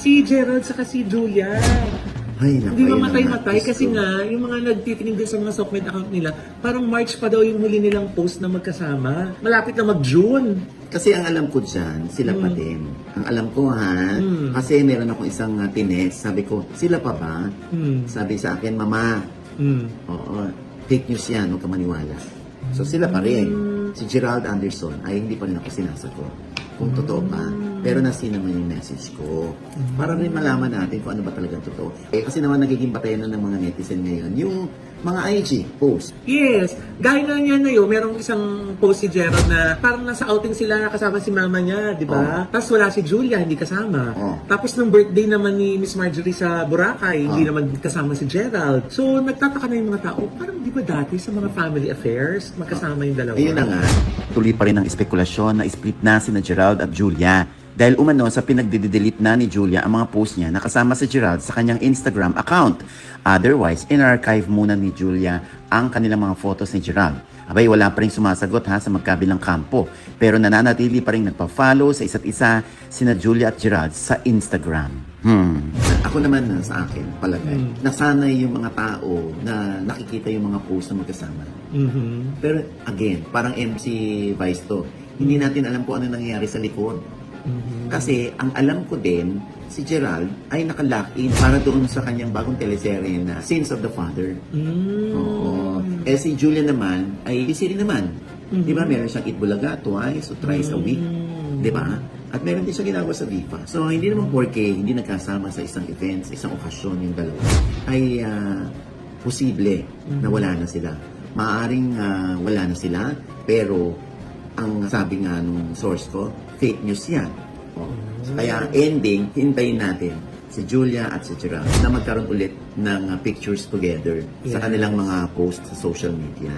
Si Gerald saka si Julia. Ay, naku, Hindi ayun mamatay-matay na nga. kasi nga, yung mga nagtitingin din sa mga Sockmed account nila, parang March pa daw yung huli nilang post na magkasama. Malapit na mag-June. Kasi ang alam ko dyan, sila pa din. Ang alam ko ha, kasi meron akong isang tinext, sabi ko, sila pa ba? Sabi sa akin, Mama, oo, fake news yan, huwag ka maniwala. So sila pa rin. Si Gerald Anderson ay hindi pa rin ako sinasagot kung totoo pa. Pero nasi naman yung message ko. Para rin malaman natin kung ano ba talagang totoo. Kasi naman nagiging batayan na ng mga netizen ngayon, yung mga IG post. Yes. Gaya nga niya na yun, merong isang post si Gerald na parang nasa outing sila kasama si mama niya, di ba? Tapos wala si Julia, hindi kasama. Tapos nung birthday naman ni Miss Marjorie sa Boracay, hindi naman kasama si Gerald. So nagtataka na yung mga tao, parang di ba dati sa mga family affairs, magkasama yung dalawa? Ayun na nga. Tuloy pa rin ang espekulasyon na split na sina Gerald at Julia. Dahil umano sa pinagde-delete na ni Julia ang mga post niya nakasama si Gerald sa kanyang Instagram account. Otherwise, in-archive muna ni Julia ang kanilang mga photos ni Gerald. Abay, wala pa rin sumasagot ha sa magkabilang kampo. Pero nananatili pa rin nagpa-follow sa isa't isa sina Julia at Gerald sa Instagram. Ako naman sa akin, palagay, nasanay yung mga tao na nakikita yung mga post na magkasama. Pero again, parang MC Vice to. Hindi natin alam kung ano nangyayari sa likod. Kasi ang alam ko din, si Gerald ay nakalock in para doon sa kanyang bagong teleserye na Sins of the Father. Oo. Eh si Julia naman ay busy rin naman. Di ba? Meron siyang Itbulaga twice o thrice a week. Di ba? At meron din siya ginagawa sa Viva. So hindi naman porque hindi nagkasama sa isang event, sa isang okasyon yung dalawa, ay posible na wala na sila. Maaring wala na sila, pero ang sabi nga nung source ko, fake news yan. So, kaya ending, hintayin natin si Julia at si Gerald na magkaroon ulit ng pictures together sa kanilang mga posts sa social media.